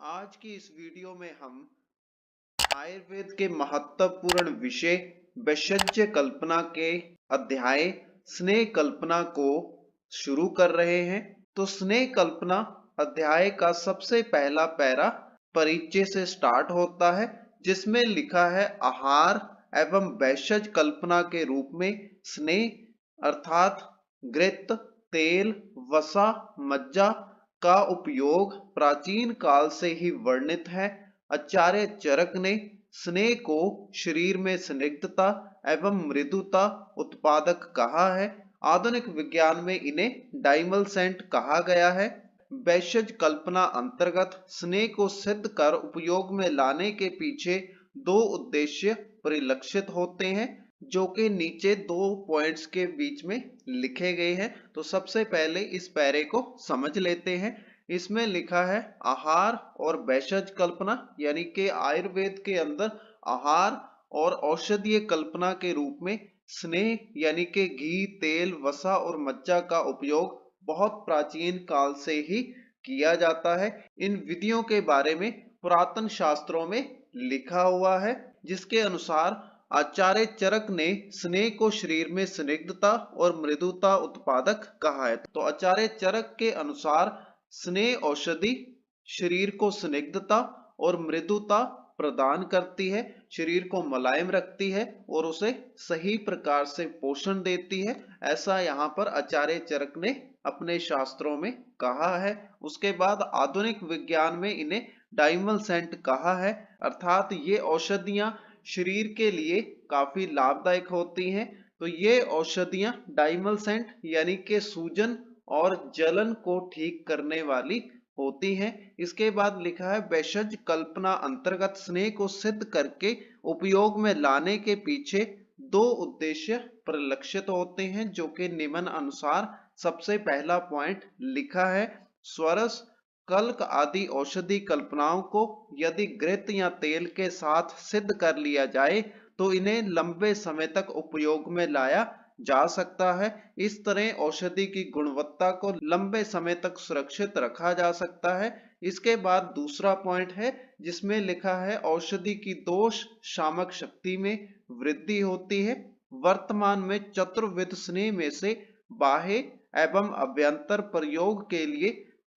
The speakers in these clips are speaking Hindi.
आज की इस वीडियो में हम आयुर्वेद के महत्वपूर्ण विषय वैशज्य कल्पना के अध्याय स्नेह कल्पना को शुरू कर रहे हैं। तो स्नेह कल्पना अध्याय का सबसे पहला पैरा परिचय से स्टार्ट होता है, जिसमें लिखा है आहार एवं वैशज कल्पना के रूप में स्नेह अर्थात घृत, तेल, वसा, मज्जा का उपयोग प्राचीन काल से ही वर्णित है। आचार्य चरक ने स्नेह को शरीर में स्निग्धता एवं मृदुता उत्पादक कहा है। आधुनिक विज्ञान में इन्हें डाइमलसेंट कहा गया है। वैशज कल्पना अंतर्गत स्नेह को सिद्ध कर उपयोग में लाने के पीछे दो उद्देश्य परिलक्षित होते हैं, जो कि नीचे दो पॉइंट्स के बीच में लिखे गए हैं। तो सबसे पहले इस पैरे को समझ लेते हैं। इसमें लिखा है आहार और वैशज कल्पना, यानी कि आयुर्वेद के अंदर आहार और औषधीय कल्पना के रूप में स्नेह यानी कि घी, तेल, वसा और मज्जा का उपयोग बहुत प्राचीन काल से ही किया जाता है। इन विधियों के बारे में पुरातन शास्त्रों में लिखा हुआ है, जिसके अनुसार आचार्य चरक ने स्नेह को शरीर में स्निग्धता और मृदुता उत्पादक कहा है। तो आचार्य चरक के अनुसार स्नेह औषधि शरीर को स्निग्धता और मृदुता प्रदान करती है, शरीर को मुलायम रखती है और उसे सही प्रकार से पोषण देती है। ऐसा यहाँ पर आचार्य चरक ने अपने शास्त्रों में कहा है। उसके बाद आधुनिक विज्ञान में इन्हें डाइमलसेंट कहा है, अर्थात ये औषधियां शरीर के लिए काफी लाभदायक होती हैं। तो ये औषधियां डाइमलसेंट यानी कि सूजन और जलन को ठीक करने वाली होती हैं। इसके बाद लिखा है वैशज कल्पना अंतर्गत स्नेह को सिद्ध करके उपयोग में लाने के पीछे दो उद्देश्य परिलक्षित होते हैं, जो कि निम्न अनुसार सबसे पहला पॉइंट लिखा है स्वरस, कल्क आदि औषधि कल्पनाओं को यदि घृत या तेल के साथ सिद्ध कर लिया जाए तो इन्हें लंबे समय तक उपयोग में लाया जा सकता है। इस तरह औषधि की गुणवत्ता को लंबे समय तक सुरक्षित रखा जा सकता है। इसके बाद दूसरा पॉइंट है, जिसमें लिखा है औषधि की दोष शामक शक्ति में वृद्धि होती है। वर्तमान में चतुर्विध स्नेह में से बाह्य एवं अभ्यंतर प्रयोग के लिए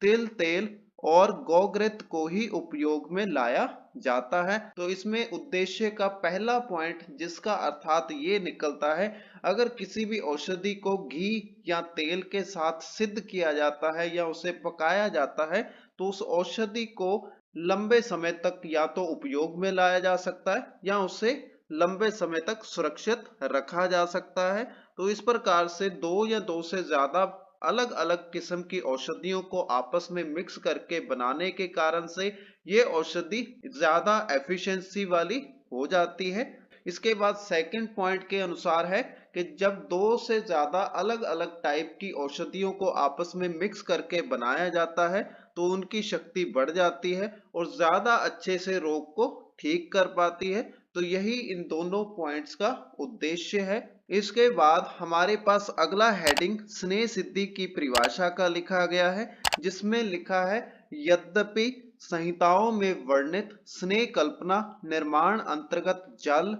तिल तेल और गौघृत को ही उपयोग में लाया जाता है। तो इसमें उद्देश्य का पहला पॉइंट जिसका अर्थात ये निकलता है, अगर किसी भी औषधि को घी या तेल के साथ सिद्ध किया जाता है या उसे पकाया जाता है तो उस औषधि को लंबे समय तक या तो उपयोग में लाया जा सकता है या उसे लंबे समय तक सुरक्षित रखा जा सकता है। तो इस प्रकार से दो या दो से ज्यादा अलग अलग किस्म की औषधियों को आपस में मिक्स करके बनाने के कारण से ये औषधि ज्यादा एफिशिएंसी वाली हो जाती है। इसके बाद सेकंड पॉइंट के अनुसार है कि जब दो से ज्यादा अलग अलग टाइप की औषधियों को आपस में मिक्स करके बनाया जाता है तो उनकी शक्ति बढ़ जाती है और ज्यादा अच्छे से रोग को ठीक कर पाती है। तो यही इन दोनों पॉइंट्स का उद्देश्य है। इसके बाद हमारे पास अगला हेडिंग स्नेह सिद्धि की परिभाषा का लिखा गया है, जिसमें लिखा है यद्यपि संहिताओं में वर्णित स्नेह कल्पना निर्माण अंतर्गत जल,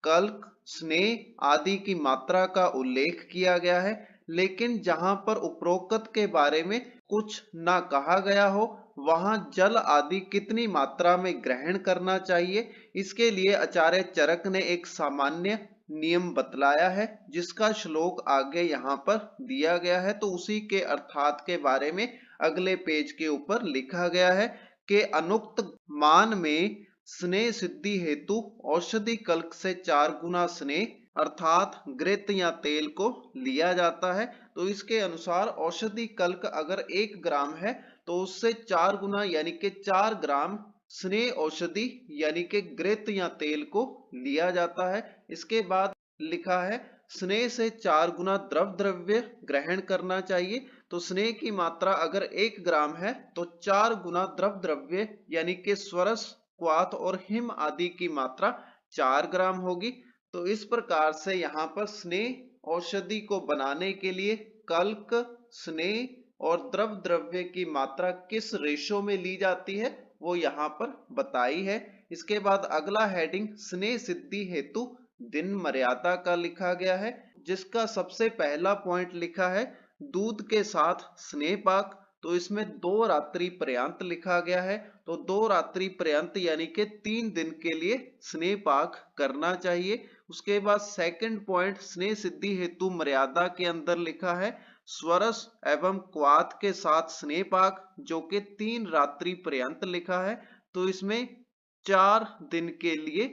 कल्क, स्नेह आदि की मात्रा का उल्लेख किया गया है, लेकिन जहां पर उपरोक्त के बारे में कुछ ना कहा गया हो वहां जल आदि कितनी मात्रा में ग्रहण करना चाहिए, इसके लिए आचार्य चरक ने एक सामान्य नियम बतलाया है, जिसका श्लोक आगे यहाँ पर दिया गया है। तो उसी के अर्थात के बारे में अगले पेज के ऊपर लिखा गया है कि अनुक्त मान में स्नेह सिद्धि हेतु औषधि कल्क से 4 गुना स्नेह अर्थात घृत या तेल को लिया जाता है। तो इसके अनुसार औषधि कल्क अगर 1 ग्राम है तो उससे 4 गुना यानी कि 4 ग्राम स्नेह औषधि यानी कि घृत या तेल को लिया जाता है। इसके बाद लिखा है स्नेह से 4 गुना द्रव द्रव्य ग्रहण करना चाहिए। तो स्नेह की मात्रा अगर 1 ग्राम है तो 4 गुना द्रव द्रव्य यानी कि स्वरस, क्वाथ और हिम आदि की मात्रा 4 ग्राम होगी। तो इस प्रकार से यहाँ पर स्नेह औषधि को बनाने के लिए कल्क, स्नेह और द्रव द्रव्य की मात्रा किस रेशो में ली जाती है वो यहाँ पर बताई है। इसके बाद अगला हेडिंग स्नेह सिद्धि हेतु दिन मर्यादा का लिखा गया है, जिसका सबसे पहला पॉइंट लिखा है दूध के साथ स्नेह पाक। तो इसमें 2 रात्रि पर्यंत लिखा गया है। तो 2 रात्रि पर्यंत यानी कि 3 दिन के लिए स्नेह पाक करना चाहिए। उसके बाद सेकंड पॉइंट स्नेह सिद्धि हेतु मर्यादा के अंदर लिखा है स्वरस एवं क्वाथ के साथ स्नेह पाक, जो कि 3 रात्रि पर्यंत लिखा है। तो इसमें 4 दिन के लिए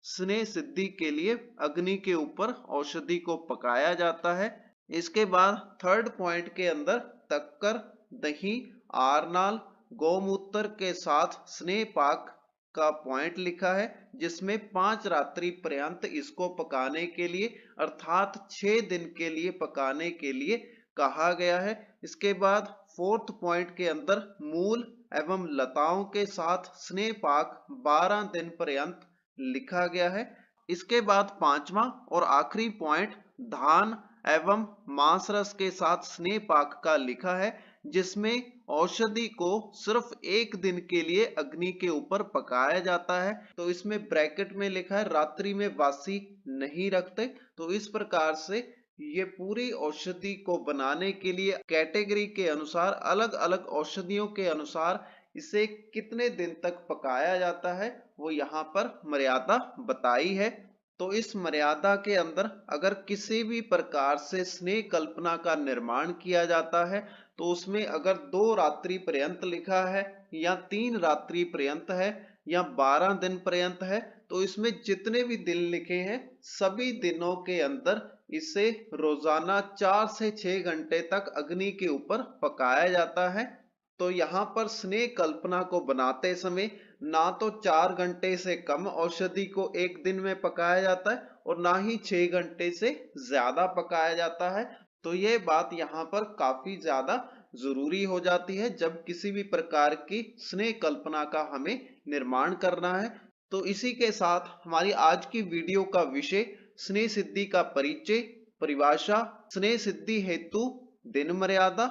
स्नेह सिद्धि के लिए अग्नि के ऊपर औषधि को पकाया जाता है। इसके बाद थर्ड पॉइंट के अंदर तक्कर, दही, आरनाल, गौमूत्र के साथ स्नेह पाक का पॉइंट लिखा है, जिसमें 5 रात्रि पर्यंत इसको पकाने के लिए अर्थात 6 दिन के लिए पकाने के लिए कहा गया है। इसके बाद फोर्थ पॉइंट के अंदर मूल एवं लताओं के साथ स्नेह पाक 12 दिन पर्यंत लिखा गया है। इसके बाद पांचवा और आखिरी पॉइंट धान एवं मांस रस के साथ स्नेह पाक का लिखा है, जिसमें औषधि को सिर्फ 1 दिन के लिए अग्नि के ऊपर पकाया जाता है। तो इसमें ब्रैकेट में लिखा है रात्रि में वासी नहीं रखते। तो इस प्रकार से ये पूरी औषधि को बनाने के लिए कैटेगरी के अनुसार अलग अलग औषधियों के अनुसार इसे कितने दिन तक पकाया जाता है वो यहाँ पर मर्यादा बताई है। तो इस मर्यादा के अंदर अगर किसी भी प्रकार से स्नेह कल्पना का निर्माण किया जाता है तो उसमें अगर 2 रात्रि पर्यंत लिखा है या 3 रात्रि पर्यंत है या 12 दिन पर्यंत है, तो इसमें जितने भी दिन लिखे हैं सभी दिनों के अंदर इसे रोजाना 4 से 6 घंटे तक अग्नि के ऊपर पकाया जाता है। तो यहाँ पर स्नेह कल्पना को बनाते समय ना तो 4 घंटे से कम औषधि को 1 दिन में पकाया जाता है और ना ही 6 घंटे से ज्यादा पकाया जाता है। तो ये बात यहाँ पर काफी ज्यादा जरूरी हो जाती है जब किसी भी प्रकार की स्नेह कल्पना का हमें निर्माण करना है। तो इसी के साथ हमारी आज की वीडियो का विषय स्नेह सिद्धि का परिचय, परिभाषा, स्नेह सिद्धि हेतु दिन मर्यादा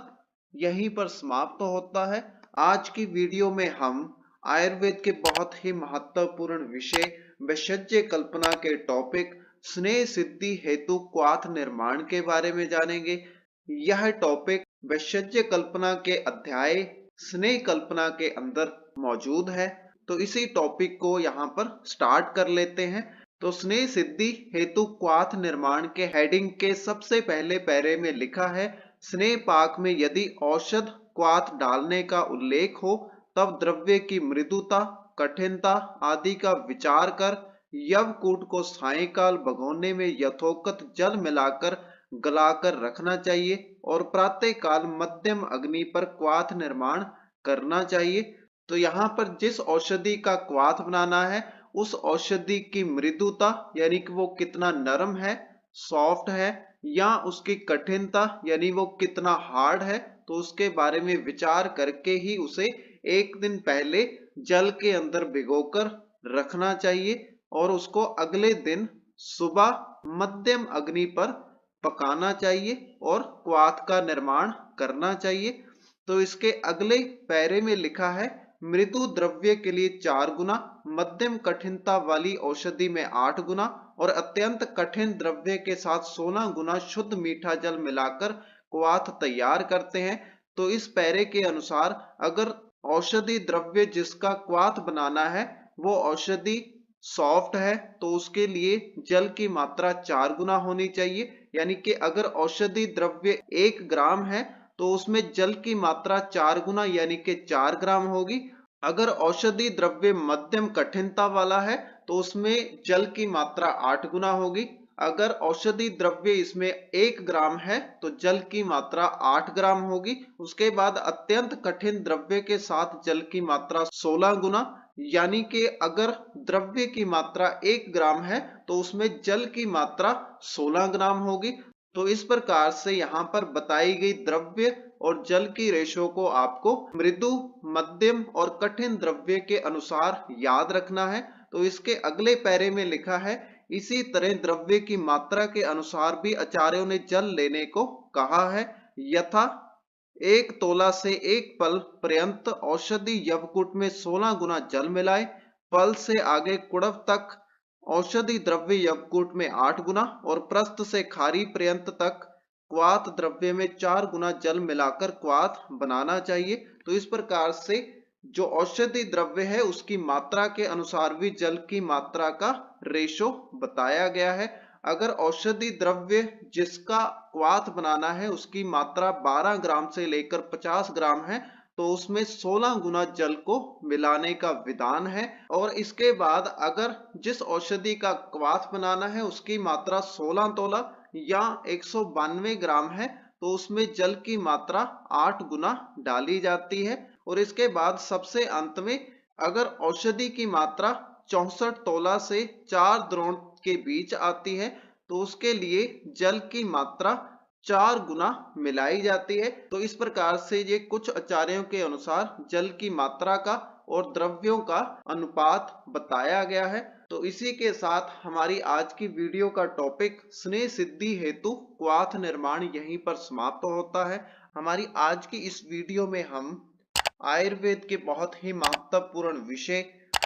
यहीं पर समाप्त होता है। आज की वीडियो में हम आयुर्वेद के बहुत ही महत्वपूर्ण विषय भेषज कल्पना के टॉपिक स्नेह सिद्धि हेतु क्वाथ निर्माण के बारे में जानेंगे। यह टॉपिक भेषज कल्पना के अध्याय स्नेह कल्पना के अंदर मौजूद है। तो इसी टॉपिक को यहाँ पर स्टार्ट कर लेते हैं। तो स्नेह सिद्धि हेतु क्वाथ निर्माण के हेडिंग के सबसे पहले पैरे में लिखा है स्नेह पाक में यदि औषध क्वाथ डालने का उल्लेख हो तब द्रव्य की मृदुता, कठिनता आदि का विचार कर यवकूट को सायंकाल भगोने में यथोक्त जल मिलाकर गलाकर रखना चाहिए और प्रातः काल मध्यम अग्नि पर क्वाथ निर्माण करना चाहिए। तो यहाँ पर जिस औषधि का क्वाथ बनाना है उस औषधि की मृदुता यानी कि वो कितना नरम है, सॉफ्ट है, या उसकी कठिनता यानी वो कितना हार्ड है, तो उसके बारे में विचार करके ही उसे 1 दिन पहले जल के अंदर भिगोकर रखना चाहिए और उसको अगले दिन सुबह मध्यम अग्नि पर पकाना चाहिए और क्वाथ का निर्माण करना चाहिए। तो इसके अगले पैरे में लिखा है मृदु द्रव्य के लिए 4 गुना, मध्यम कठिनता वाली औषधि में 8 गुना और अत्यंत कठिन द्रव्य के साथ 16 गुना शुद्ध मीठा जल मिलाकर क्वाथ तैयार करते हैं। तो इस पैरे के अनुसार अगर औषधि द्रव्य जिसका क्वाथ बनाना है वो औषधि सॉफ्ट है तो उसके लिए जल की मात्रा 4 गुना होनी चाहिए, यानी कि अगर औषधि द्रव्य 1 ग्राम है तो उसमें जल की मात्रा 4 गुना यानी कि 4 ग्राम होगी। अगर औषधि द्रव्य मध्यम कठिनता वाला है तो उसमें जल की मात्रा 8 गुना होगी। अगर औषधि द्रव्य इसमें 1 ग्राम है तो जल की मात्रा 8 ग्राम होगी। उसके बाद अत्यंत कठिन द्रव्य के साथ जल की मात्रा 16 गुना, यानी कि अगर द्रव्य की मात्रा 1 ग्राम है तो उसमें जल की मात्रा 16 ग्राम होगी। तो इस प्रकार से यहाँ पर बताई गई द्रव्य और जल की रेशो को आपको मृदु, मध्यम और कठिन द्रव्य के अनुसार याद रखना है। तो इसके अगले पैरे में लिखा है इसी तरह द्रव्य की मात्रा के अनुसार भी आचार्यों ने जल लेने को कहा है। यथा 1 तोला से 1 पल पर्यंत औषधि यवकूट में 16 गुना जल मिलाए। पल से आगे कुड़व तक औषधि द्रव्य यवकूट में 8 गुना और प्रस्थ से खारी पर्यंत तक क्वाथ द्रव्य में 4 गुना जल मिलाकर क्वाथ बनाना चाहिए। तो इस प्रकार से जो औषधि द्रव्य है उसकी मात्रा के अनुसार भी जल की मात्रा का रेशो बताया गया है। अगर औषधि द्रव्य जिसका क्वाथ बनाना है उसकी मात्रा 12 ग्राम से लेकर 50 ग्राम है तो उसमें 16 गुना जल को मिलाने का विधान है। और इसके बाद अगर जिस औषधि का क्वाथ बनाना है उसकी मात्रा 16 तोला या 192 ग्राम है तो उसमें जल की मात्रा 8 गुना डाली जाती है। और इसके बाद सबसे अंत में अगर औषधि की मात्रा 64 तोला से 4 द्रोण के बीच आती है तो उसके लिए जल की मात्रा 4 गुना मिलाई जाती है। तो इस प्रकार से ये कुछ आचार्यों के अनुसार जल की मात्रा का और द्रव्यों का अनुपात बताया गया है। तो इसी के साथ हमारी आज की वीडियो का टॉपिक स्नेह सिद्धि हेतु क्वाथ निर्माण यहीं पर समाप्त होता है। हमारी आज की इस वीडियो में हम आयुर्वेद के बहुत ही महत्वपूर्ण विषय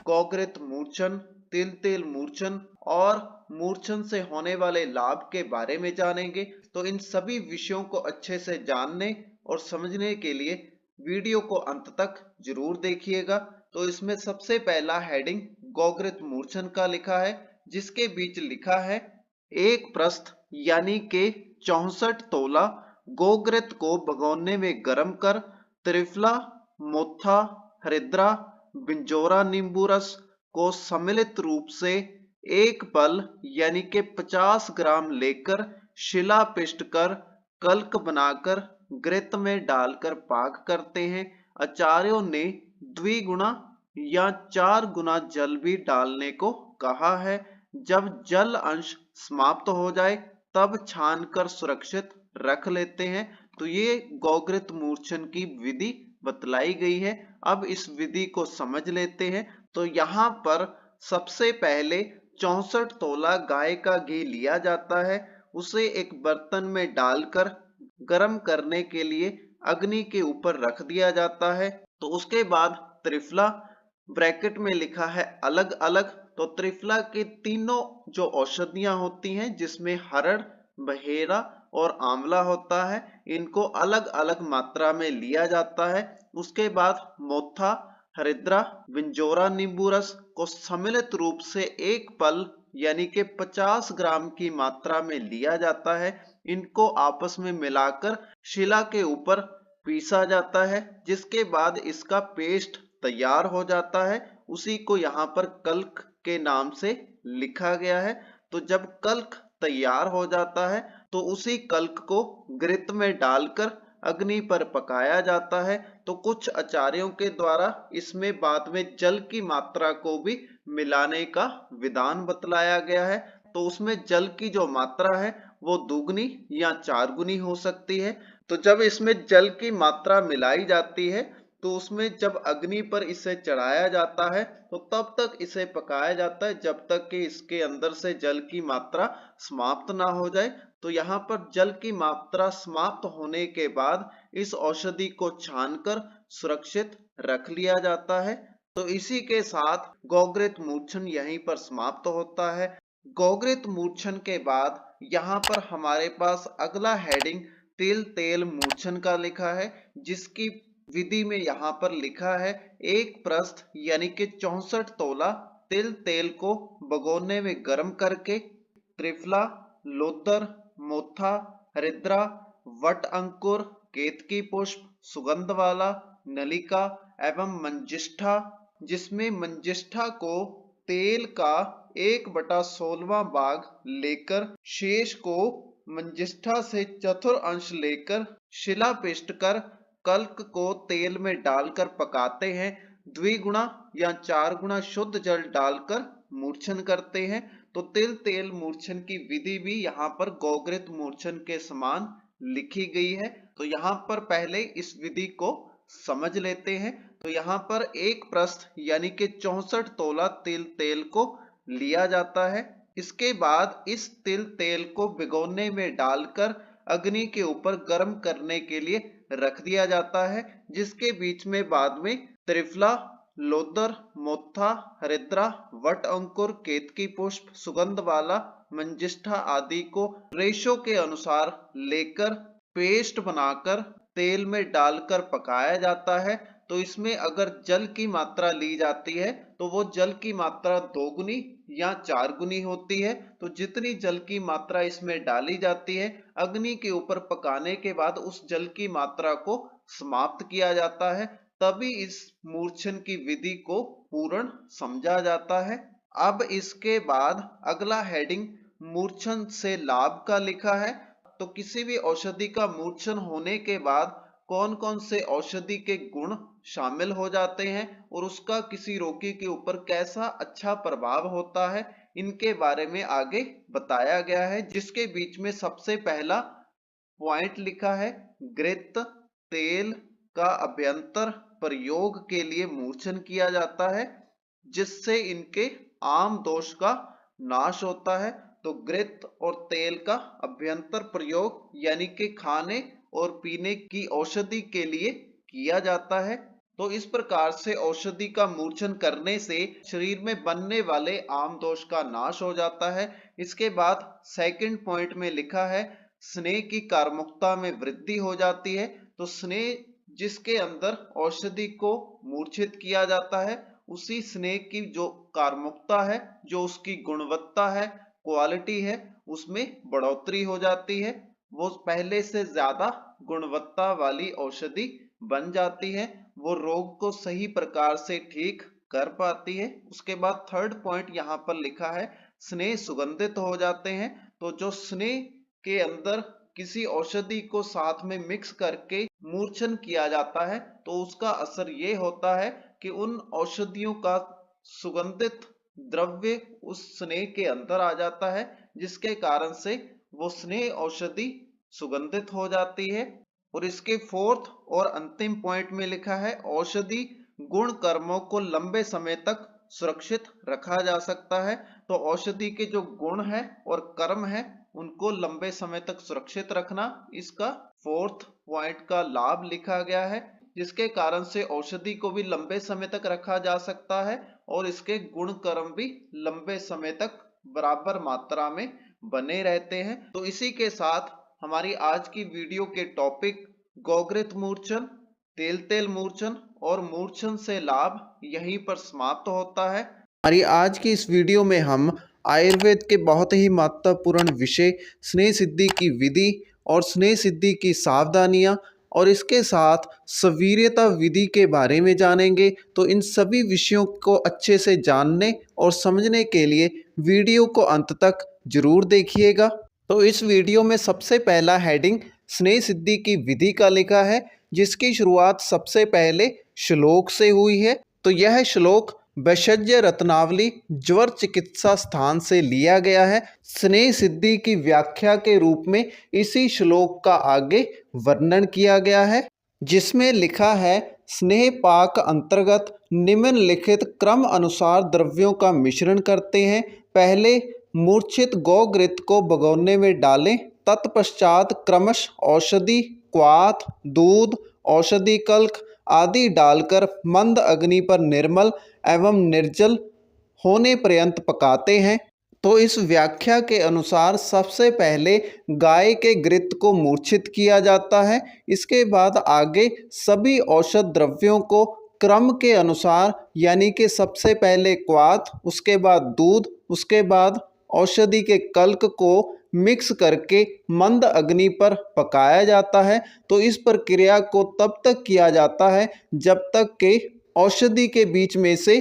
गोघृत मूर्छन, तिल तेल मूर्छन और मूर्छन से होने वाले लाभ के बारे में जानेंगे। तो इन सभी विषयों को अच्छे से जानने और समझने के लिए वीडियो को अंत तक जरूर देखिएगा। तो इसमें सबसे पहला हेडिंग गोघृत मूर्छन का लिखा है जिसके बीच लिखा है एक प्रस्थ यानी के 64 तोला गोघृत को भगोने में गर्म कर त्रिफला, मोथा, हरिद्रा, बिंजोरा नींबू रस को सम्मिलित रूप से एक पल यानी के 50 ग्राम लेकर शिला पिष्ट कर कल्क बनाकर घृत में डालकर पाक करते हैं। आचार्यों ने द्विगुना या 4 गुना जल भी डालने को कहा है। जब जल अंश समाप्त हो जाए तब छानकर सुरक्षित रख लेते हैं। तो ये गोघृत मूर्छन की विधि बतलाई गई है। अब इस विधि को समझ लेते हैं। तो यहाँ पर सबसे पहले 64 तोला गाय का घी लिया जाता है, उसे एक बर्तन में डालकर गर्म करने के लिए अग्नि के ऊपर रख दिया जाता है। तो उसके बाद त्रिफला ब्रैकेट में लिखा है अलग अलग, तो त्रिफला के तीनों जो औषधियां होती हैं जिसमें हरड़, बहेरा और आंवला होता है इनको अलग अलग मात्रा में लिया जाता है। उसके बाद मोथा, हरिद्रा, बिंजोरा नींबू रस को सम्मिलित रूप से एक पल यानी कि 50 ग्राम की मात्रा में लिया जाता है। इनको आपस में मिलाकर शिला के ऊपर पीसा जाता है जिसके बाद इसका पेस्ट तैयार हो जाता है। उसी को यहाँ पर कल्क के नाम से लिखा गया है। तो जब कल्क तैयार हो जाता है तो उसी कल्क को घृत में डालकर अग्नि पर पकाया जाता है। तो कुछ आचार्यों के द्वारा इसमें बाद में जल की मात्रा को भी मिलाने का विधान बतलाया गया है। तो उसमें जल की जो मात्रा है वो दुगनी या 4 गुनी हो सकती है। तो जब इसमें जल की मात्रा मिलाई जाती है तो उसमें जब अग्नि पर इसे चढ़ाया जाता है तो तब तक इसे पकाया जाता है जब तक कि इसके अंदर से जल की मात्रा समाप्त ना हो जाए। तो यहाँ पर जल की मात्रा समाप्त होने के बाद इस औषधि को छानकर सुरक्षित रख लिया जाता है। तो इसी के साथ गोघृत मूर्छन यहीं पर समाप्त होता है। गोघृत मूर्छन के बाद यहाँ पर हमारे पास अगला हेडिंग तिल तेल मूर्छन का लिखा है जिसकी विधि में यहाँ पर लिखा है एक प्रस्थ यानी कि 64 तोला तिल तेल को भगोने में गर्म करके त्रिफला, लोदर, मोथा, हरिद्रा, वट अंकुर, केतकी पुष्प, सुगंध वाला, नलिका एवं मंजिष्ठा, जिसमें मंजिष्ठा को तेल का 1/16वां भाग लेकर शेष को मंजिष्ठा से चतुर्थांश लेकर शिला पिष्ट कर कल्क को तेल में डालकर पकाते हैं। द्विगुना या 4 गुना शुद्ध जल डालकर मूर्छन करते हैं। तो तिल तेल मूर्छन की विधि भी यहाँ पर गोघृत मूर्छन के समान लिखी गई है। तो यहाँ पर पहले इस विधि को समझ लेते हैं। तो यहाँ पर एक प्रस्थ यानी कि 64 तोला तिल तेल को लिया जाता है। इसके बाद इस तिल तेल को भिगोने में डालकर अग्नि के ऊपर गर्म करने के लिए रख दिया जाता है, जिसके बीच में बाद में त्रिफला, लोदर, मोथा, हरिद्रा, वट अंकुर, केतकी पुष्प, सुगंध वाला, मंजिष्ठा आदि को रेशो के अनुसार लेकर पेस्ट बनाकर तेल में डालकर पकाया जाता है। तो इसमें अगर जल की मात्रा ली जाती है तो वो जल की मात्रा 2 गुनी या 4 गुनी होती है। तो जितनी जल की मात्रा इसमें डाली जाती है, अग्नि के ऊपर पकाने के बाद उस जल की मात्रा को समाप्त किया जाता है, तभी इस मूर्छन की विधि को पूर्ण समझा जाता है। अब इसके बाद अगला हेडिंग मूर्छन से लाभ का लिखा है। तो किसी भी औषधि का मूर्छन होने के बाद कौन कौन से औषधि के गुण शामिल हो जाते हैं और उसका किसी रोगी के ऊपर कैसा अच्छा प्रभाव होता है, इनके बारे में आगे बताया गया है। जिसके बीच में सबसे पहला पॉइंट लिखा है, घृत तेल का अभ्यंतर प्रयोग के लिए मूर्छन किया जाता है, जिससे इनके आम दोष का नाश होता है। तो घृत और तेल का अभ्यंतर प्रयोग यानी कि खाने और पीने की औषधि के लिए किया जाता है। तो इस प्रकार से औषधि का मूर्छन करने से शरीर में बनने वाले आम दोष का नाश हो जाता है। इसके बाद सेकंड पॉइंट में लिखा है, स्नेह की कार्मुकता में वृद्धि हो जाती है। तो स्नेह जिसके अंदर औषधि को मूर्छित किया जाता है, उसी स्नेह की जो कार्मुकता है, जो उसकी गुणवत्ता है, क्वालिटी है, उसमें बढ़ोतरी हो जाती है। वो पहले से ज्यादा गुणवत्ता वाली औषधि बन जाती है, वो रोग को सही प्रकार से ठीक कर पाती है। उसके बाद थर्ड पॉइंट यहाँ पर लिखा है, स्नेह सुगंधित हो जाते हैं। तो जो स्नेह के अंदर किसी औषधि को साथ में मिक्स करके मूर्छन किया जाता है, तो उसका असर ये होता है कि उन औषधियों का सुगंधित द्रव्य उस स्नेह के अंदर आ जाता है, जिसके कारण से वो स्नेह औषधि सुगंधित हो जाती है। और इसके फोर्थ और अंतिम पॉइंट में लिखा है, औषधि गुण कर्मों को लंबे समय तक सुरक्षित रखा जा सकता है। तो औषधि के जो गुण है और कर्म है, उनको लंबे समय तक सुरक्षित रखना इसका फोर्थ पॉइंट का लाभ लिखा गया है, जिसके कारण से औषधि को भी लंबे समय तक रखा जा सकता है और इसके गुण कर्म भी लंबे समय तक बराबर मात्रा में बने रहते हैं। तो इसी के साथ हमारी आज की वीडियो के टॉपिक गोघृत मूर्छन, तेल मूर्छन और मूर्छन से लाभ यहीं पर समाप्त होता है। हमारी आज की इस वीडियो में हम आयुर्वेद के बहुत ही महत्वपूर्ण विषय स्नेह सिद्धि की विधि और स्नेह सिद्धि की सावधानियां और इसके साथ सवीर्यता विधि के बारे में जानेंगे। तो इन सभी विषयों को अच्छे से जानने और समझने के लिए वीडियो को अंत तक जरूर देखिएगा। तो इस वीडियो में सबसे पहला हेडिंग स्नेह सिद्धि की विधि का लिखा है, जिसकी शुरुआत सबसे पहले श्लोक से हुई है। तो यह श्लोक वैशज्य रत्नावली ज्वर चिकित्सा स्थान से लिया गया है। स्नेह सिद्धि की व्याख्या के रूप में इसी श्लोक का आगे वर्णन किया गया है, जिसमें लिखा है, स्नेह पाक अंतर्गत निम्नलिखित क्रम अनुसार द्रव्यों का मिश्रण करते हैं। पहले मूर्छित गोघृत को भगोने में डालें, तत्पश्चात क्रमश औषधि, क्वाथ, दूध, औषधि कल्क आदि डालकर मंद अग्नि पर निर्मल एवं निर्जल होने पर्यंत पकाते हैं। तो इस व्याख्या के अनुसार सबसे पहले गाय के घृत को मूर्छित किया जाता है। इसके बाद आगे सभी औषध द्रव्यों को क्रम के अनुसार, यानी कि सबसे पहले क्वाथ, उसके बाद दूध, उसके बाद औषधि के कल्क को मिक्स करके मंद अग्नि पर पकाया जाता है। तो इस प्रक्रिया को तब तक किया जाता है जब तक कि औषधि के बीच में से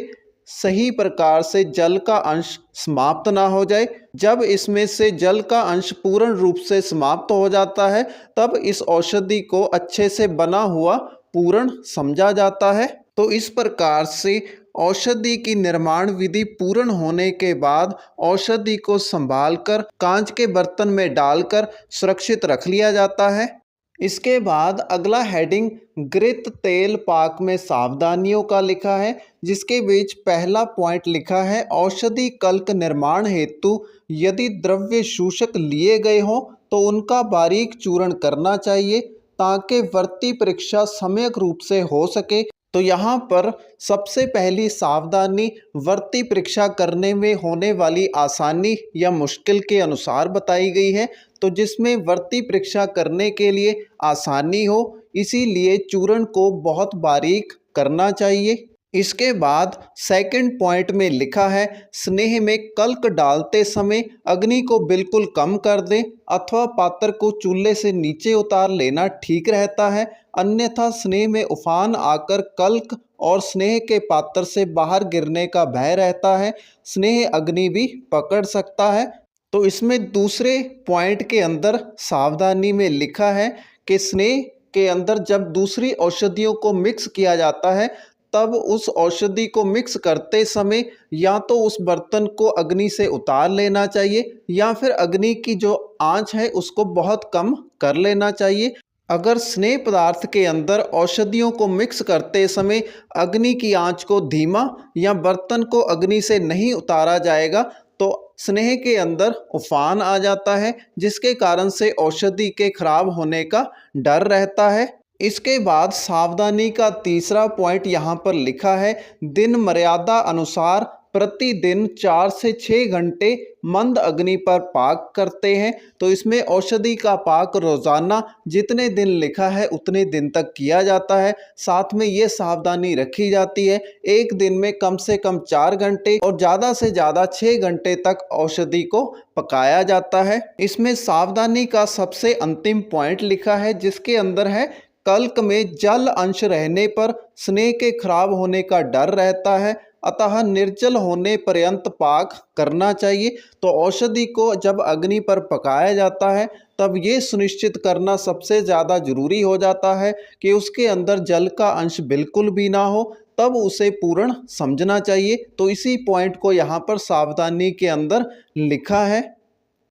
सही प्रकार से जल का अंश समाप्त ना हो जाए। जब इसमें से जल का अंश पूर्ण रूप से समाप्त हो जाता है, तब इस औषधि को अच्छे से बना हुआ पूर्ण समझा जाता है। तो इस प्रकार से औषधि की निर्माण विधि पूर्ण होने के बाद औषधि को संभालकर कांच के बर्तन में डालकर सुरक्षित रख लिया जाता है। इसके बाद अगला हेडिंग घृत तेल पाक में सावधानियों का लिखा है, जिसके बीच पहला पॉइंट लिखा है, औषधि कल्क निर्माण हेतु यदि द्रव्य शूषक लिए गए हों तो उनका बारीक चूर्ण करना चाहिए। ताकि भर्ती परीक्षा सम्यक रूप से हो सके। तो यहाँ पर सबसे पहली सावधानी भर्ती परीक्षा करने में होने वाली आसानी या मुश्किल के अनुसार बताई गई है। तो जिसमें भर्ती परीक्षा करने के लिए आसानी हो, इसीलिए चूर्ण को बहुत बारीक करना चाहिए। इसके बाद सेकंड पॉइंट में लिखा है, स्नेह में कल्क डालते समय अग्नि को बिल्कुल कम कर दें अथवा पात्र को चूल्हे से नीचे उतार लेना ठीक रहता है, अन्यथा स्नेह में उफान आकर कल्क और स्नेह के पात्र से बाहर गिरने का भय रहता है। स्नेह अग्नि भी पकड़ सकता है। तो इसमें दूसरे पॉइंट के अंदर सावधानी में लिखा है कि स्नेह के अंदर जब दूसरी औषधियों को मिक्स किया जाता है, तब उस औषधि को मिक्स करते समय या तो उस बर्तन को अग्नि से उतार लेना चाहिए या फिर अग्नि की जो आंच है उसको बहुत कम कर लेना चाहिए। अगर स्नेह पदार्थ के अंदर औषधियों को मिक्स करते समय अग्नि की आंच को धीमा या बर्तन को अग्नि से नहीं उतारा जाएगा तो स्नेह के अंदर उफान आ जाता है, जिसके कारण से औषधि के खराब होने का डर रहता है। इसके बाद सावधानी का तीसरा पॉइंट यहाँ पर लिखा है, दिन मर्यादा अनुसार प्रतिदिन 4 से 6 घंटे मंद अग्नि पर पाक करते हैं। तो इसमें औषधि का पाक रोजाना जितने दिन लिखा है उतने दिन तक किया जाता है। साथ में ये सावधानी रखी जाती है, एक दिन में कम से कम 4 घंटे और ज़्यादा से ज़्यादा 6 घंटे तक औषधि को पकाया जाता है। इसमें सावधानी का सबसे अंतिम पॉइंट लिखा है, जिसके अंदर है, कल्क में जल अंश रहने पर स्नेह के खराब होने का डर रहता है, अतः निर्जल होने पर्यंत पाक करना चाहिए। तो औषधि को जब अग्नि पर पकाया जाता है तब ये सुनिश्चित करना सबसे ज़्यादा जरूरी हो जाता है कि उसके अंदर जल का अंश बिल्कुल भी ना हो, तब उसे पूर्ण समझना चाहिए। तो इसी पॉइंट को यहाँ पर सावधानी के अंदर लिखा है।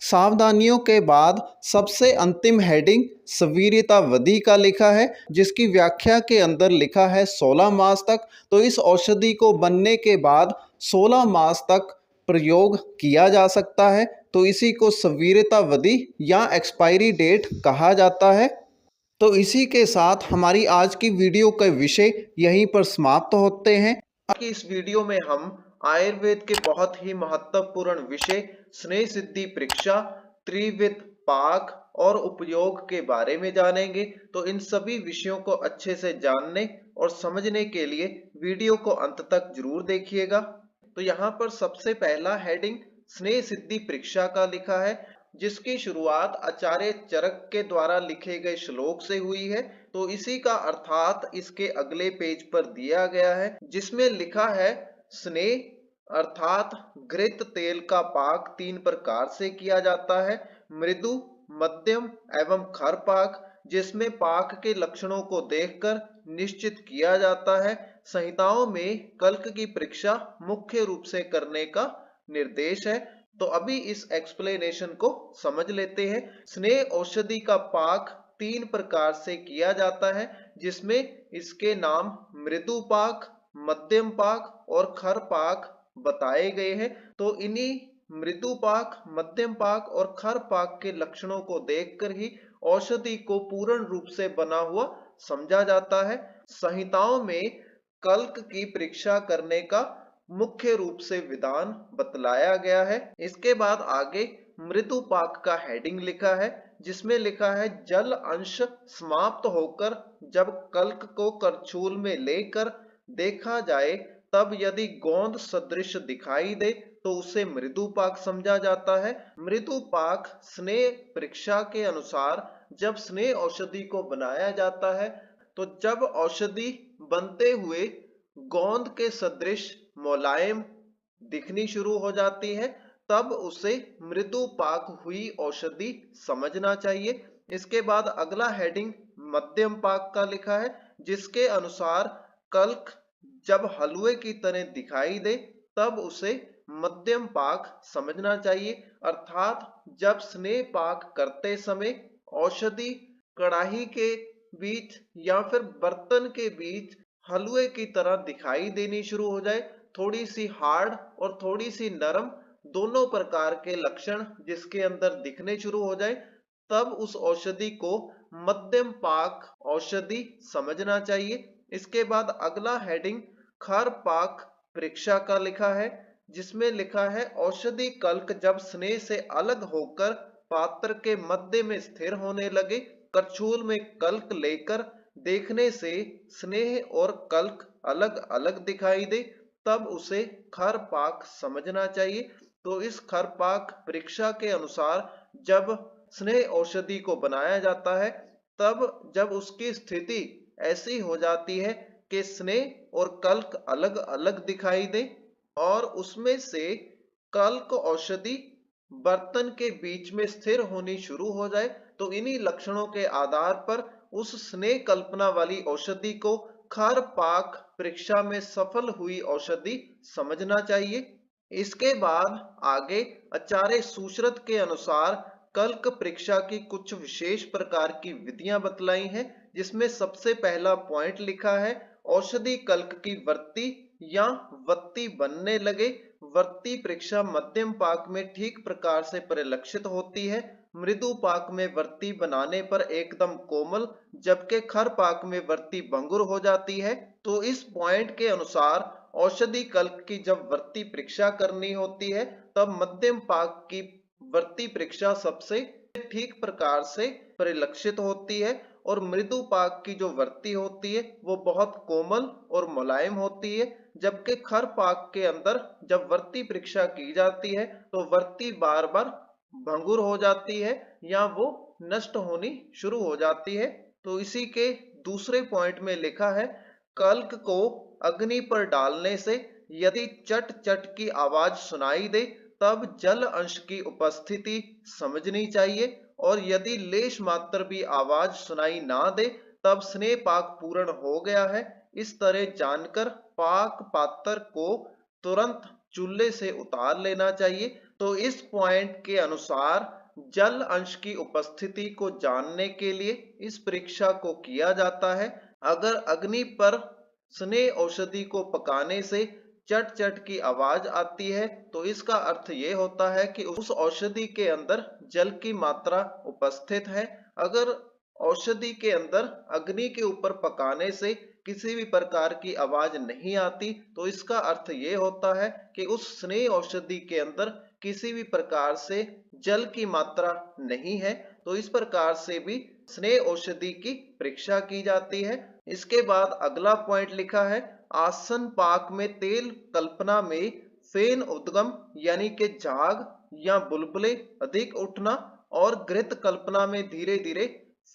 सावधानियों के बाद सबसे अंतिम हेडिंग सवीर्यतावधि का लिखा है, जिसकी व्याख्या के अंदर लिखा है 16 मास तक। तो इस औषधि को बनने के बाद 16 मास तक प्रयोग किया जा सकता है। तो इसी को सवीर्यतावधि या एक्सपायरी डेट कहा जाता है। तो इसी के साथ हमारी आज की वीडियो का विषय यहीं पर समाप्त होते हैं। आज की इस वीडियो में हम आयुर्वेद के बहुत ही महत्वपूर्ण विषय स्नेह सिद्धि परीक्षा, त्रिविध पाक और उपयोग के बारे में जानेंगे। तो इन सभी विषयों को अच्छे से जानने और समझने के लिए वीडियो को अंत तक जरूर देखिएगा। तो यहाँ पर सबसे पहला हेडिंग स्नेह सिद्धि परीक्षा का लिखा है, जिसकी शुरुआत आचार्य चरक के द्वारा लिखे गए श्लोक से हुई है। तो इसी का अर्थात इसके अगले पेज पर दिया गया है, जिसमें लिखा है, स्नेह अर्थात घृत तेल का पाक 3 प्रकार से किया जाता है, मृदु, मध्यम एवं खर पाक, जिसमें पाक के लक्षणों को देखकर निश्चित किया जाता है। संहिताओं में कल्क की परीक्षा मुख्य रूप से करने का निर्देश है। तो अभी इस एक्सप्लेनेशन को समझ लेते हैं। स्नेह औषधि का पाक 3 प्रकार से किया जाता है, जिसमें इसके नाम मृदु पाक, मध्यम पाक और खर पाक बताए गए हैं। तो इन्हीं मृदु पाक, मध्यम पाक और खर पाक के लक्षणों को देखकर ही औषधि को पूर्ण रूप से बना हुआ समझा जाता है। संहिताओं में कल्क की परीक्षा करने का मुख्य रूप से विधान बतलाया गया है। इसके बाद आगे मृदु पाक का हेडिंग लिखा है, जिसमें लिखा है, जल अंश समाप्त होकर जब कल्क को करछूल में लेकर देखा जाए तब यदि गोंद सदृश दिखाई दे तो उसे मृदु पाक समझा जाता है। मृदु पाक स्नेह परीक्षा के अनुसार जब स्नेह औषधि को बनाया जाता है तो जब औषधि बनते हुए गोंद के सदृश मुलायम दिखनी शुरू हो जाती है, तब उसे मृदु पाक हुई औषधि समझना चाहिए। इसके बाद अगला हेडिंग मध्यम पाक का लिखा है, जिसके अनुसार कल्क जब हलवे की तरह दिखाई दे तब उसे मध्यम पाक समझना चाहिए, अर्थात जब स्नेह पाक करते समय औषधि कड़ाही के बीच या फिर बर्तन के बीच हलवे की तरह दिखाई देनी शुरू हो जाए, थोड़ी सी हार्ड और थोड़ी सी नरम, दोनों प्रकार के लक्षण जिसके अंदर दिखने शुरू हो जाए, तब उस औषधि को मध्यम पाक औषधि समझना चाहिए। इसके बाद अगला हेडिंग खर पाक परीक्षा का लिखा है, जिसमें लिखा है औषधि कल्क जब स्नेह से अलग होकर पात्र के मध्य में स्थिर होने लगे, करछुल में कल्क लेकर देखने से स्नेह और कल्क अलग अलग दिखाई दे, तब उसे खर पाक समझना चाहिए। तो इस खर पाक परीक्षा के अनुसार जब स्नेह औषधि को बनाया जाता है, तब जब उसकी स्थिति ऐसी हो जाती है कि स्नेह और कल्क अलग अलग दिखाई दे और उसमें से कल्क औषधि बर्तन के बीच में स्थिर होनी शुरू हो जाए, तो इन्हीं लक्षणों के आधार पर उस स्नेह कल्पना वाली औषधि को खर पाक परीक्षा में सफल हुई औषधि समझना चाहिए। इसके बाद आगे आचार्य सुश्रुत के अनुसार कल्क परीक्षा की कुछ विशेष प्रकार की विधियां बतलाई हैं, जिसमें सबसे पहला पॉइंट लिखा है औषधि कल्क की वृत्ति या वत्ती बनने लगे। वृत्ति परीक्षा मध्यम पाक में ठीक प्रकार से परिलक्षित होती है, मृदु पाक में वृत्ति बनाने पर एकदम कोमल, जबकि खर पाक में वृत्ति भंगुर हो जाती है। तो इस पॉइंट के अनुसार औषधि कल्क की जब वृत्ति परीक्षा करनी होती है, तब मध्यम पाक की वृत्ति परीक्षा सबसे ठीक प्रकार से परिलक्षित होती है और मृदु पाक की जो वृत्ति होती है वो बहुत कोमल और मुलायम होती है, जबकि खर पाक के अंदर जब वृत्ति परीक्षा की जाती है तो वृत्ति बार बार भंगुर हो जाती है या वो नष्ट होनी शुरू हो जाती है। तो इसी के दूसरे पॉइंट में लिखा है कल्क को अग्नि पर डालने से यदि चट चट की आवाज सुनाई दे, तब जल अंश की उपस्थिति समझनी चाहिए और यदि लेश मात्र भी आवाज सुनाई ना दे, तब स्नेह पाक पूर्ण हो गया है। इस तरह जानकर पाक पात्र को तुरंत चूल्हे से उतार लेना चाहिए। तो इस पॉइंट के अनुसार जल अंश की उपस्थिति को जानने के लिए इस परीक्षा को किया जाता है। अगर अग्नि पर स्नेह औषधि को पकाने से चट चट की आवाज आती है, तो इसका अर्थ ये होता है कि उस औषधि के अंदर जल की मात्रा उपस्थित है। अगर औषधि के अंदर अग्नि के ऊपर पकाने से किसी भी प्रकार की आवाज नहीं आती, तो इसका अर्थ ये होता है कि उस स्नेह औषधि के अंदर किसी भी प्रकार से जल की मात्रा नहीं है। तो इस प्रकार से भी स्नेह औषधि की परीक्षा की जाती है। इसके बाद अगला पॉइंट लिखा है आसन पाक में तेल कल्पना में फेन उद्गम यानी कि झाग या बुलबुले अधिक उठना और घृत कल्पना में धीरे धीरे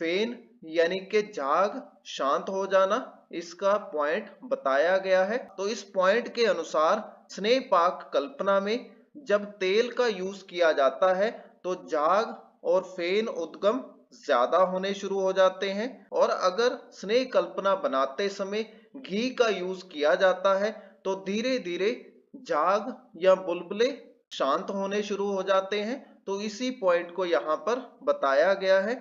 फेन यानी कि झाग शांत हो जाना, इसका पॉइंट बताया गया है। तो इस पॉइंट के अनुसार स्नेह पाक कल्पना में जब तेल का यूज किया जाता है तो झाग और फेन उद्गम ज्यादा होने शुरू हो जाते हैं, और अगर स्नेह कल्पना बनाते समय घी का यूज किया जाता है तो धीरे धीरे झाग या बुलबुले शांत होने शुरू हो जाते हैं। तो इसी पॉइंट को यहाँ पर बताया गया है।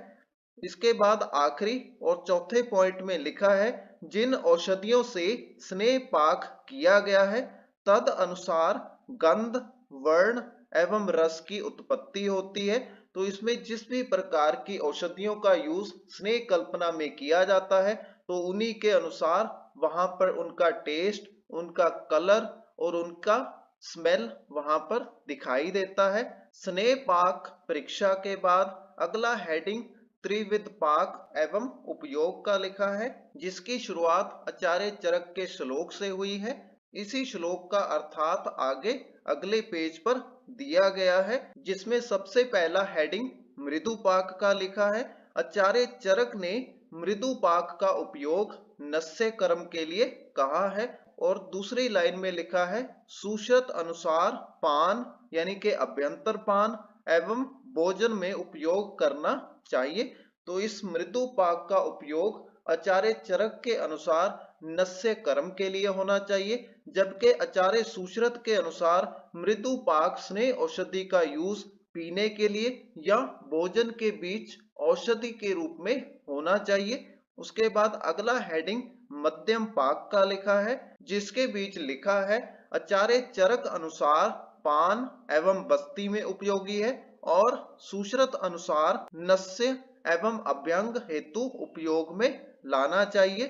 इसके बाद आखिरी और चौथे पॉइंट में लिखा है जिन औषधियों से स्नेह पाक किया गया है तद अनुसार गंध वर्ण एवं रस की उत्पत्ति होती है। तो इसमें जिस भी प्रकार की औषधियों का यूज स्नेह कल्पना में किया जाता है, तो उन्हीं के अनुसार वहां पर उनका टेस्ट, उनका कलर और उनका स्मेल वहां पर दिखाई देता है। स्नेह पाक परीक्षा के बाद अगला हेडिंग त्रिविध पाक एवं उपयोग का लिखा है, जिसकी शुरुआत आचार्य चरक के श्लोक से हुई है। इसी श्लोक का अर्थात आगे अगले पेज पर दिया गया है, जिसमें सबसे पहला हेडिंग मृदु पाक का लिखा है। आचार्य चरक ने मृदु पाक का उपयोग नस्य कर्म के लिए कहा है और दूसरी लाइन में लिखा है सुश्रुत अनुसार पान यानी कि अभ्यंतर पान एवं भोजन में उपयोग करना चाहिए। तो इस मृदु पाक का उपयोग आचार्य चरक के अनुसार नस्य कर्म के लिए होना चाहिए, जबकि आचार्य सुश्रुत के अनुसार मृदु पाक स्नेह औषधि का यूज पीने के लिए या भोजन के बीच औषधि के रूप में होना चाहिए। उसके बाद अगला हेडिंग मध्यम पाक का लिखा है, जिसके बीच लिखा है आचार्य चरक अनुसार पान एवं बस्ती में उपयोगी है और सुश्रुत अनुसार नस्य एवं अभ्यंग हेतु उपयोग में लाना चाहिए।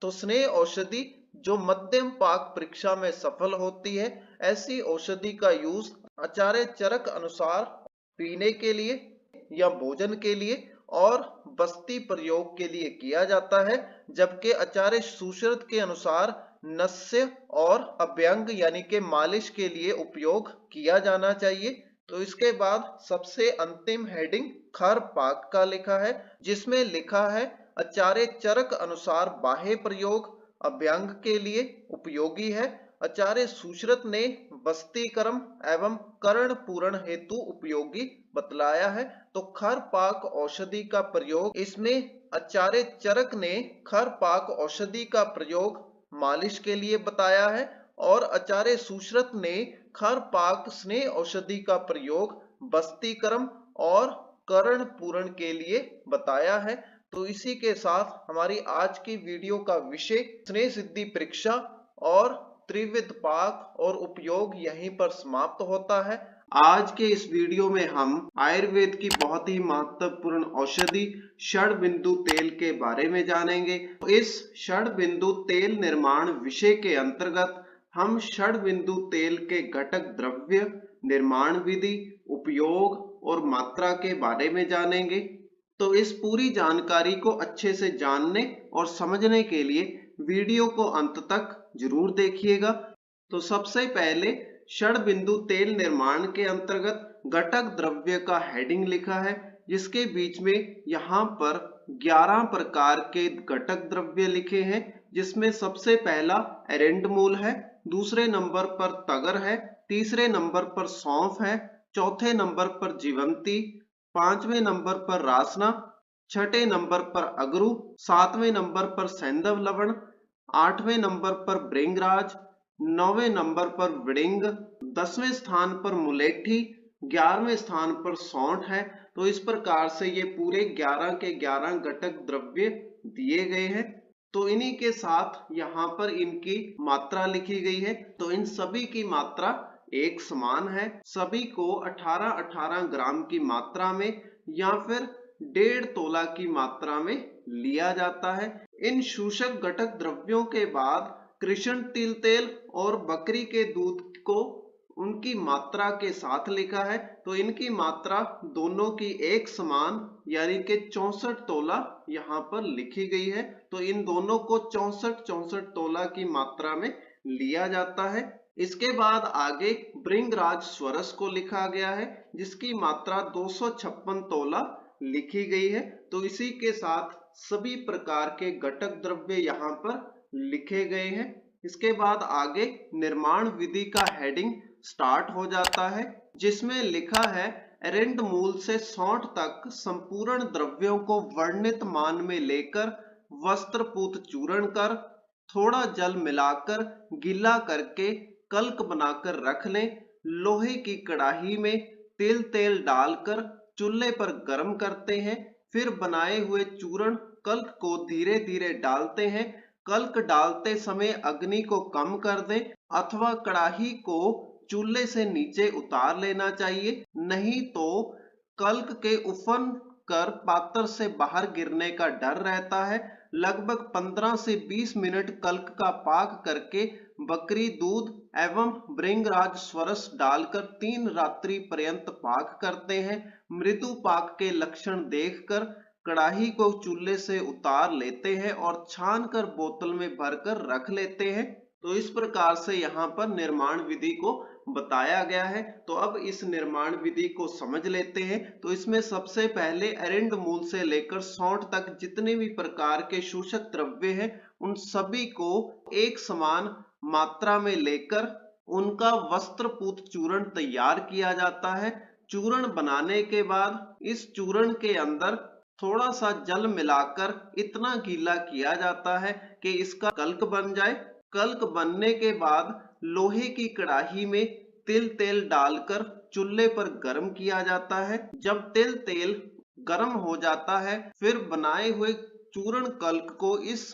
तो स्नेह औषधि जो मध्यम पाक परीक्षा में सफल होती है, ऐसी औषधि का यूज आचार्य चरक अनुसार पीने के लिए या भोजन के लिए और बस्ती प्रयोग के लिए किया जाता है, जबकि आचार्य सुश्रुत के अनुसार नस्य और अभ्यंग यानी कि मालिश के लिए उपयोग किया जाना चाहिए। तो इसके बाद सबसे अंतिम हेडिंग खर पाक का लिखा है, जिसमें लिखा है आचार्य चरक अनुसार बाह्य प्रयोग अभ्यंग के लिए उपयोगी है। आचार्य सुश्रुत ने बस्ती कर्म एवं कर्ण पूरण हेतु उपयोगी बतलाया है। तो खर पाक औषधि का प्रयोग, इसमें आचार्य चरक ने खर पाक औषधि का प्रयोग मालिश के लिए बताया है और आचार्य सुश्रुत ने खर पाक स्नेह औषधि का प्रयोग बस्ती कर्म और कर्ण पूरण के लिए बताया है। तो इसी के साथ हमारी आज की वीडियो का विषय स्नेह सिद्धि परीक्षा और त्रिविध पाक और उपयोग यहीं पर समाप्त होता है। आज के इस वीडियो में हम आयुर्वेद की बहुत ही महत्वपूर्ण औषधि षड बिंदु तेल के बारे में जानेंगे। इस षड बिंदु तेल निर्माण विषय के अंतर्गत हम षड बिंदु तेल के घटक द्रव्य, निर्माण विधि, उपयोग और मात्रा के बारे में जानेंगे। तो इस पूरी जानकारी को अच्छे से जानने और समझने के लिए वीडियो को अंत तक जरूर देखिएगा। तो सबसे पहले षड बिंदु तेल निर्माण के अंतर्गत घटक द्रव्य का हेडिंग लिखा है, जिसके बीच में यहाँ पर 11 प्रकार के घटक द्रव्य लिखे हैं, जिसमें सबसे पहला एरेंड मूल है, दूसरे नंबर पर तगर है, तीसरे नंबर पर सौंफ है, चौथे नंबर पर जीवंती, पांचवें नंबर पर रासना, छठे नंबर पर अगरू, सातवें नंबर पर सैंधव लवण, आठवें नंबर पर भृंगराज, नौवें नंबर पर विडिंग, 10वें स्थान पर मुलेठी, 11वें स्थान पर सौंठ है। तो इस प्रकार से ये पूरे 11 के 11 घटक द्रव्य दिए गए हैं। तो इन्हीं के साथ यहाँ पर इनकी मात्रा लिखी गई है। तो इन सभी की मात्रा एक समान है, सभी को 18-18 ग्राम की मात्रा में या फिर 1.5 तोला की मात्रा में लिया जाता है। इन शोषक घटक द्रव्यों के बाद कृष्ण तिल तेल और बकरी के दूध को उनकी मात्रा के साथ लिखा है। तो इनकी मात्रा दोनों की एक समान यानी कि 64 तोला यहाँ पर लिखी गई है। तो इन दोनों को 64 तोला की मात्रा में लिया जाता है। इसके बाद आगे भृंगराज स्वरस को लिखा गया है, जिसकी मात्रा 256 तोला लिखी गई है। तो इसी के साथ सभी प्रकार के घटक द्रव्य यहाँ पर लिखे गए हैं। इसके बाद आगे निर्माण विधि का हेडिंग स्टार्ट हो जाता है, जिसमें लिखा है एरेंड मूल से सौंठ तक संपूर्ण द्रव्यों को वर्णित मान में लेकर वस्त्रपूत चूर्ण कर थोड़ा जल मिलाकर गीला करके कल्क बनाकर रख लें। लोहे की कड़ाही में तिल तेल डालकर चूल्हे पर गर्म करते हैं, फिर बनाए हुए चूर्ण कल्क को धीरे धीरे डालते हैं। कल्क डालते समय अग्नि को कम कर दें अथवा कड़ाही को चूल्हे से नीचे उतार लेना चाहिए, नहीं तो कल्क के उफन कर पात्र से बाहर गिरने का डर रहता है। लगभग 15 से 20 मिनट कल्क का पाक करके बकरी दूध एवं भृंगराज स्वरस डालकर 3 रात्रि पर्यंत पाक करते हैं। मृदु पाक के लक्षण देखकर कड़ाही को चूल्हे से उतार लेते हैं और छान कर बोतल में भरकर रख लेते हैं। तो इस प्रकार से यहाँ पर निर्माण विधि को बताया गया है। तो अब इस निर्माण विधि को समझ लेते हैं। तो इसमें सबसे पहले एरेंड मूल से लेकर सौंठ तक जितने भी प्रकार के शोषक द्रव्य हैं, उन सभी को एक समान मात्रा में लेकर उनका वस्त्रपूत चूर्ण तैयार किया जाता है। चूर्ण बनाने के बाद इस चूर्ण के अंदर थोड़ा सा जल मिलाकर इतना गीला किया जाता है कि इसका कल्क बन जाए। कल्क बनने के बाद लोहे की कड़ाही में तिल तेल डालकर चूल्हे पर गर्म किया जाता है। जब तिल तेल गर्म हो जाता है, फिर बनाए हुए चूर्ण कल्क को इस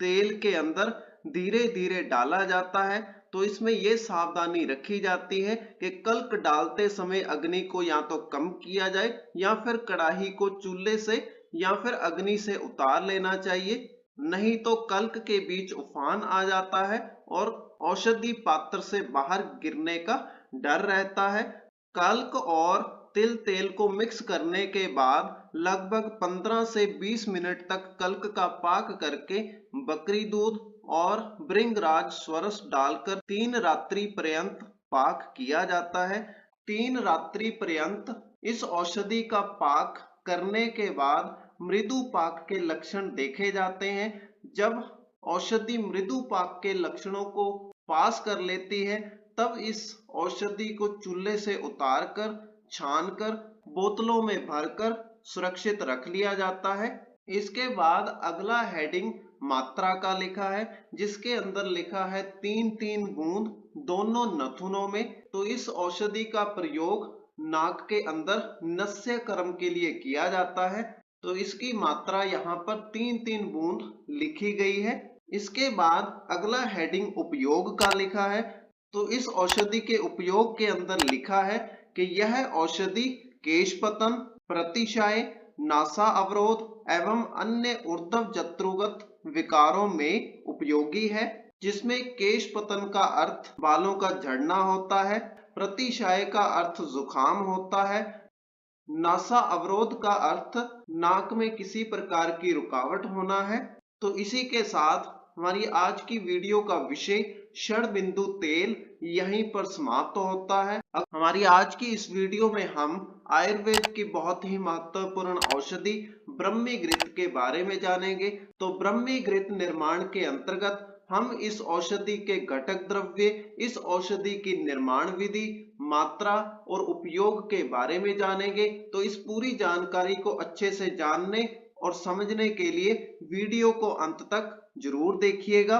तेल के अंदर धीरे धीरे डाला जाता है। तो इसमें ये सावधानी रखी जाती है कि कल्क डालते समय अग्नि को या तो कम किया जाए या फिर कढ़ाई को चूल्हे से या फिर अग्नि से उतार लेना चाहिए, नहीं तो कल्क के बीच उफान आ जाता है और औषधि पात्र से बाहर गिरने का डर रहता है। कल्क और तिल तेल को मिक्स करने के बाद लगभग 15 से 20 मिनट तक कल्क का पाक करके बकरी दूध और भृंगराज स्वरस डालकर 3 रात्रि पर्यंत पाक किया जाता है। 3 रात्रि पर्यंत इस औषधि का पाक करने के बाद मृदु पाक के लक्षण देखे जाते हैं। जब औषधि मृदु पाक के लक्षणों को पास कर लेती है तब इस औषधि को चूल्हे से उतारकर छानकर बोतलों में भरकर सुरक्षित रख लिया जाता है। इसके बाद अगला हेडिंग मात्रा का लिखा है, जिसके अंदर लिखा है 3-3 बूंद दोनों नथुनों में। तो इस औषधि का प्रयोग नाक के अंदर नस्य कर्म के लिए किया जाता है। तो इसकी मात्रा यहाँ पर 3-3 बूंद लिखी गई है। इसके बाद अगला हेडिंग उपयोग का लिखा है। तो इस औषधि के उपयोग के अंदर लिखा है कि यह औषधि केशपतन, प्रतिशाय, नासा अवरोध एवं अन्य ऊर्ध्व जत्रुगत विकारों में उपयोगी है, जिसमें केशपतन का अर्थ बालों का झड़ना होता है, प्रतिशाय का अर्थ जुकाम होता है, नासा अवरोध का अर्थ नाक में किसी प्रकार की रुकावट होना है। तो इसी के साथ हमारी आज की वीडियो का विषय षडबिंदु तेल यहीं पर समाप्त होता है। अब हमारी आज की इस वीडियो में हम आयुर्वेद की बहुत ही महत्वपूर्ण औषधि ब्रह्मीघृत के बारे में जानेंगे। तो ब्रह्मीघृत निर्माण के अंतर्गत हम इस औषधि के घटक द्रव्य, इस औषधि की निर्माण विधि, मात्रा और उपयोग के बारे में जानेंगे। तो इस पूरी जानकारी को अच्छे से जानने और समझने के लिए वीडियो को अंत तक जरूर देखिएगा।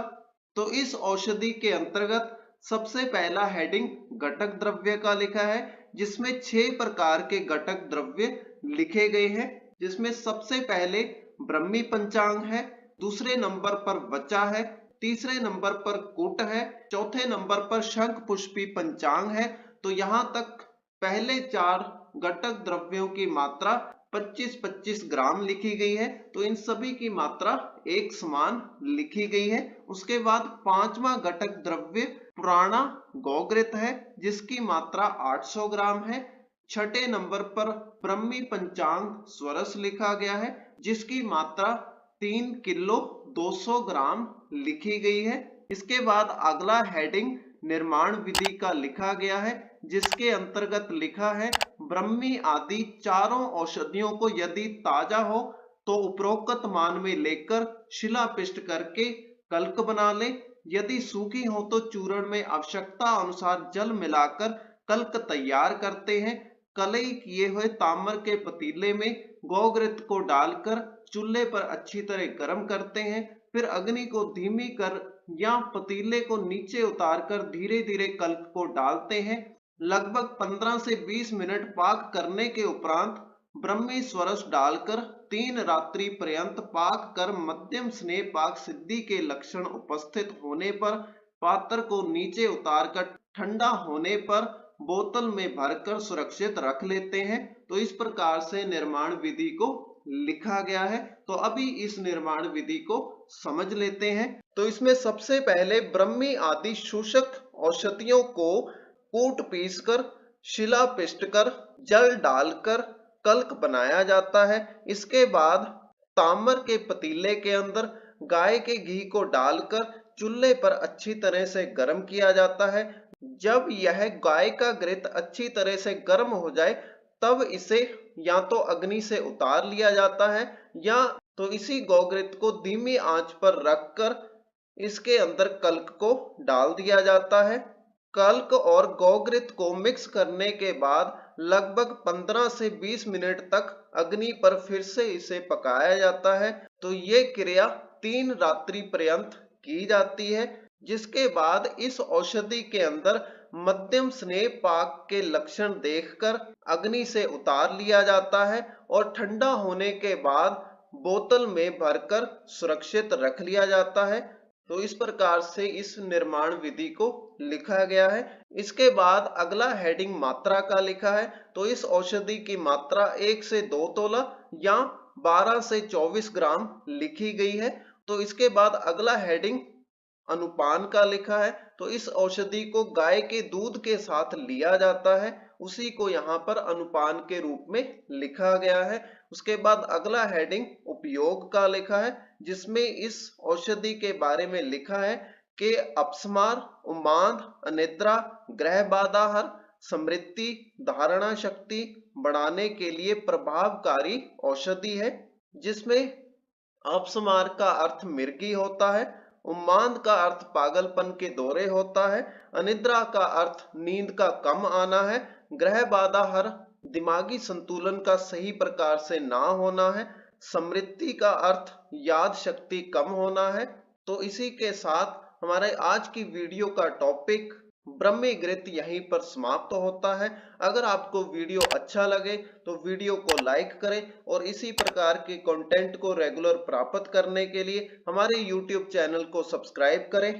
तो इस औषधि के अंतर्गत सबसे पहला हेडिंग घटक द्रव्य का लिखा है, जिसमें 6 प्रकार के घटक द्रव्य लिखे गए हैं, जिसमें सबसे पहले ब्रह्मी पंचांग है, दूसरे नंबर पर वचा है, तीसरे नंबर पर कुट है, चौथे नंबर पर शंख पुष्पी पंचांग है। तो यहाँ तक पहले 4 घटक द्रव्यों की मात्रा 25-25 ग्राम लिखी गई है। तो इन सभी की मात्रा एक समान लिखी गई है। उसके बाद 5वां घटक द्रव्य पुराना गौघृत है, जिसकी मात्रा 800 ग्राम है। छठे नंबर पर ब्रह्मी पंचांग स्वरस लिखा गया है, जिसकी मात्रा 3 किलो 200 ग्राम लिखी गई है। इसके बाद अगला हेडिंग निर्माण विधि का लिखा गया है, जिसके अंतर्गत लिखा है ब्रह्मी आदि चारों औषधियों को यदि ताजा हो तो उपरोक्त मान में लेकर शिलापिष्ट करके कल्क बना ले, यदि सूखी हो तो चूर्ण में आवश्यकता अनुसार जल मिलाकर कल्क तैयार करते हैं। कलई किए हुए ताम्र के पतीले में गौघृत को डालकर चूल्हे पर अच्छी तरह गर्म करते हैं, फिर अग्नि को धीमी कर या पतीले को नीचे उतारकर धीरे धीरे कल्क को डालते हैं। लगभग 15 से 20 मिनट पाक करने के उपरांत ब्रह्मी स्वरस डालकर 3 रात्रि पर्यंत पाक कर मध्यम स्नेह पाक सिद्धि के लक्षण उपस्थित होने पर पात्र को नीचे उतारकर ठंडा होने पर बोतल में भरकर सुरक्षित रख लेते हैं। तो इस प्रकार से निर्माण विधि को लिखा गया है। तो अभी इस निर्माण विधि को समझ लेते हैं। तो इसमें सबसे पहले ब्रह्मी आदि शूषक औषधियों को कूट पीसकर शिला पिष्ट कर जल डालकर कल्क बनाया जाता है। इसके बाद ताम्र के पतीले के अंदर गाय के घी को डालकर चूल्हे पर अच्छी तरह से गर्म किया जाता है। जब यह गाय का घृत अच्छी तरह से गर्म हो जाए तब इसे या तो अग्नि से उतार लिया जाता है या तो इसी गौघृत को धीमी आंच पर रखकर इसके अंदर कल्क को डाल दिया जाता है। कल्क और गौघृत को मिक्स करने के बाद लगभग 15 से 20 मिनट तक अग्नि पर फिर से इसे पकाया जाता है। तो ये क्रिया 3 रात्रि पर्यंत की जाती है, जिसके बाद इस औषधि के अंदर मध्यम स्नेह पाक के लक्षण देखकर अग्नि से उतार लिया जाता है और ठंडा होने के बाद बोतल में भरकर सुरक्षित रख लिया जाता है। तो इस प्रकार से इस निर्माण विधि को लिखा गया है। इसके बाद अगला हेडिंग मात्रा का लिखा है, तो इस औषधि की मात्रा 1 से 2 तोला या 12 से 24 ग्राम लिखी गई है। तो इसके बाद अगला हेडिंग अनुपान का लिखा है, तो इस औषधि को गाय के दूध के साथ लिया जाता है, उसी को यहाँ पर अनुपान के रूप में लिखा गया है। उसके बाद अगला हेडिंग उपयोग का लिखा है, जिसमें इस औषधि के बारे में लिखा है कि अपस्मार, उन्माद, अनिद्रा, ग्रह बाधाहर, स्मृति, धारणा शक्ति बढ़ाने के लिए प्रभावकारी औषधि है। जिसमें अपस्मार का अर्थ मिर्गी होता है, उन्माद का अर्थ पागलपन के दौरे होता है, अनिद्रा का अर्थ नींद का कम आना है, ग्रह बाधा हर दिमागी संतुलन का सही प्रकार से ना होना है, स्मृति का अर्थ याद शक्ति कम होना है। तो इसी के साथ हमारे आज की वीडियो का टॉपिक ब्रह्मी घृत यहीं पर समाप्त होता है। अगर आपको वीडियो अच्छा लगे तो वीडियो को लाइक करें और इसी प्रकार के कंटेंट को रेगुलर प्राप्त करने के लिए हमारे YouTube चैनल को सब्सक्राइब करें।